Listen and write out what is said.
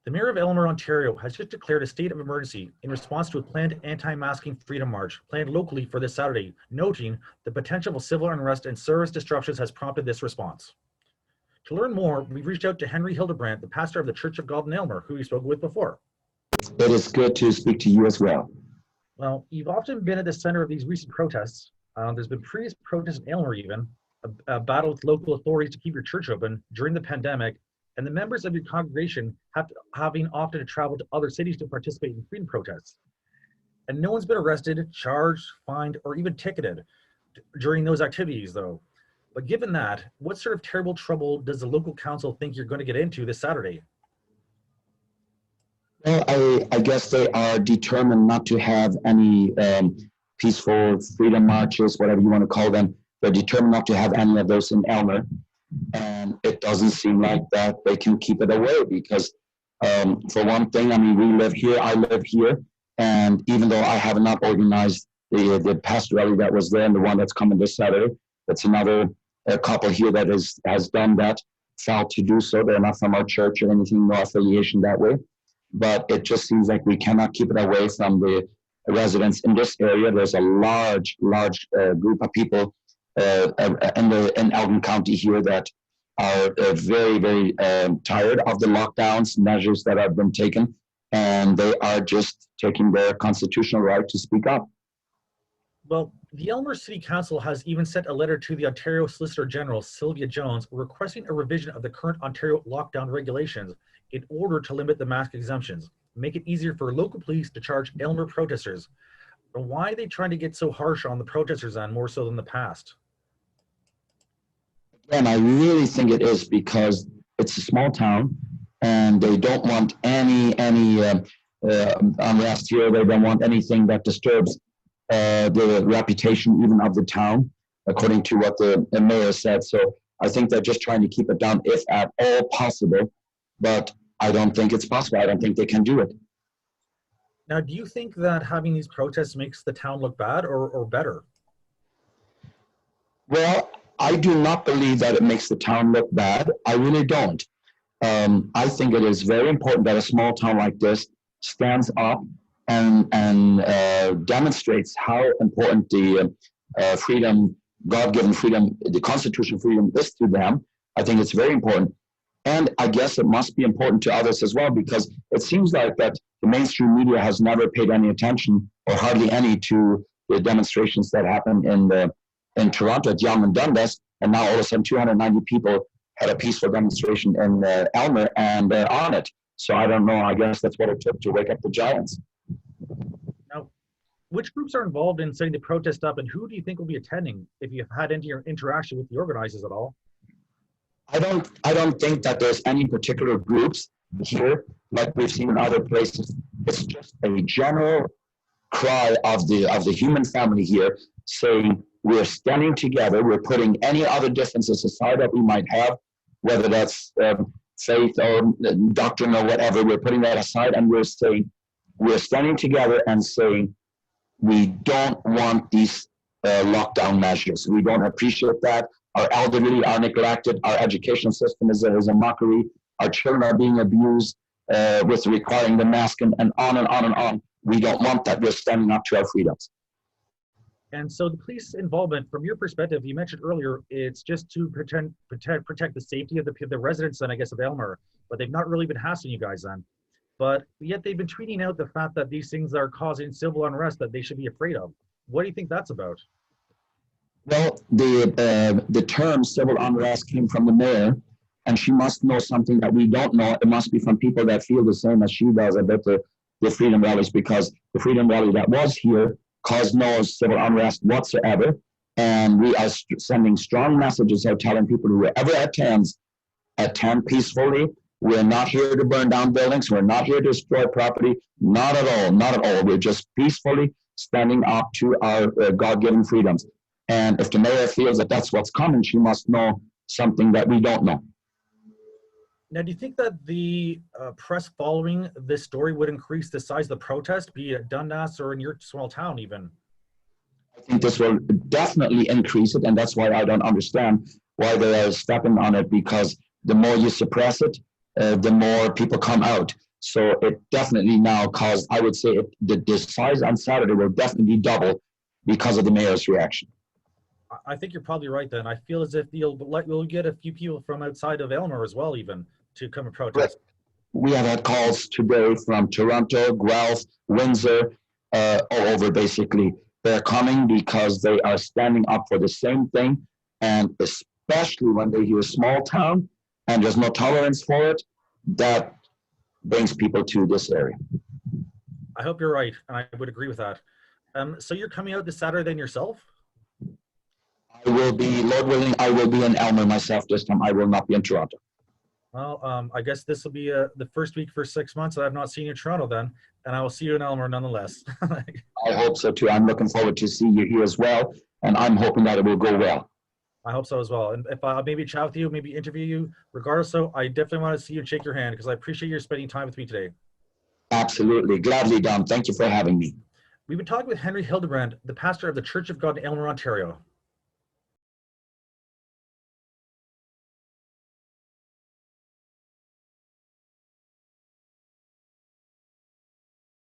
The Mayor of Aylmer, Ontario has just declared a state of emergency in response to a planned anti-masking freedom march planned locally for this Saturday, noting the potential of civil unrest and service disruptions has prompted this response. To learn more, we've reached out to Henry Hildebrandt, the pastor of the Church of God in Aylmer, who we spoke with before. It is good to speak to you as well. Well, you've often been at the center of these recent protests. There's been previous protests in Aylmer even, a battle with local authorities to keep your church open during the pandemic, and the members of your congregation having often to travel to other cities to participate in freedom protests. And no one's been arrested, charged, fined, or even ticketed during those activities, though. But given that, what sort of terrible trouble does the local council think you're going to get into this Saturday? Well, I guess they are determined not to have any peaceful freedom marches, whatever you want to call them. They're determined not to have any of those in Aylmer. And it doesn't seem like that they can keep it away because, for one thing, I mean, we live here, I live here. And even though I have not organized the pastor rally that was there and the one that's coming this Saturday, that's another couple here that has done that, failed to do so. They're not from our church or anything, no affiliation that way. But it just seems like we cannot keep it away from the residents in this area. There's a large group of people in Elgin County here that are very, very tired of the lockdowns, measures that have been taken, and they are just taking their constitutional right to speak up. Well, the Aylmer City Council has even sent a letter to the Ontario Solicitor General, Sylvia Jones, requesting a revision of the current Ontario lockdown regulations in order to limit the mask exemptions, make it easier for local police to charge Aylmer protesters. Why are they trying to get so harsh on the protesters and more so than the past? And I really think it is because it's a small town and they don't want any unrest here. They don't want anything that disturbs the reputation even of the town, according to what the mayor said. So I think they're just trying to keep it down if at all possible, but I don't think it's possible. I don't think they can do it. Now, do you think that having these protests makes the town look bad or better? Well, I do not believe that it makes the town look bad. I really don't. I think it is very important that a small town like this stands up and demonstrates how important the freedom, God-given freedom, the constitutional freedom is to them. I think it's very important. And I guess it must be important to others as well, because it seems like that the mainstream media has never paid any attention, or hardly any, to the demonstrations that happened in Toronto at Yonge and Dundas, and now all of a sudden 290 people had a peaceful demonstration in Aylmer and on it. So I don't know, I guess that's what it took to wake up the giants. Now, which groups are involved in setting the protest up, and who do you think will be attending, if you've had any interaction with the organizers at all? I don't think that there's any particular groups here like we've seen in other places. It's just a general cry of the human family here, saying we're standing together, we're putting any other differences aside that we might have, whether that's faith or doctrine or whatever, we're putting that aside and we're saying, we're standing together and saying, we don't want these lockdown measures. We don't appreciate that. Our elderly are neglected. Our education system is a mockery. Our children are being abused with requiring the mask and on and on and on. We don't want that. We're standing up to our freedoms. And so the police involvement, from your perspective, you mentioned earlier, it's just to protect the safety of the residents, then I guess, of Aylmer, but they've not really been hassling you guys then. But yet they've been tweeting out the fact that these things are causing civil unrest that they should be afraid of. What do you think that's about? Well, the term civil unrest came from the mayor, and she must know something that we don't know. It must be from people that feel the same as she does about the freedom rallies, because the freedom rally that was here caused no civil unrest whatsoever. And we are sending strong messages out telling people whoever attends, attend peacefully. We're not here to burn down buildings. We're not here to destroy property. Not at all, not at all. We're just peacefully standing up to our God-given freedoms. And if the mayor feels that that's what's coming, she must know something that we don't know. Now, do you think that the press following this story would increase the size of the protest, be it at Dundas or in your small town even? I think this will definitely increase it, and that's why I don't understand why they are stepping on it, because the more you suppress it, the more people come out. So it definitely now caused, I would say, the size on Saturday will definitely double because of the mayor's reaction. I think you're probably right then. I feel as if you'll get a few people from outside of Aylmer as well, even to come and protest. We have had calls today from Toronto, Guelph, Windsor, all over basically. They're coming because they are standing up for the same thing. And especially when they hear small town and there's no tolerance for it, that brings people to this area. I hope you're right, and I would agree with that. So you're coming out this Saturday then yourself? I will be, Lord willing, I will be in Aylmer myself this time. I will not be in Toronto. Well, I guess this will be the first week for 6 months that I've not seen you in Toronto then, and I will see you in Aylmer nonetheless. I hope so too. I'm looking forward to see you here as well, and I'm hoping that it will go well. I hope so as well. And if I maybe chat with you, maybe interview you, regardless, so I definitely want to see you and shake your hand because I appreciate you spending time with me today. Absolutely. Gladly done. Thank you for having me. We've been talking with Henry Hildebrandt, the pastor of the Church of God in Aylmer, Ontario.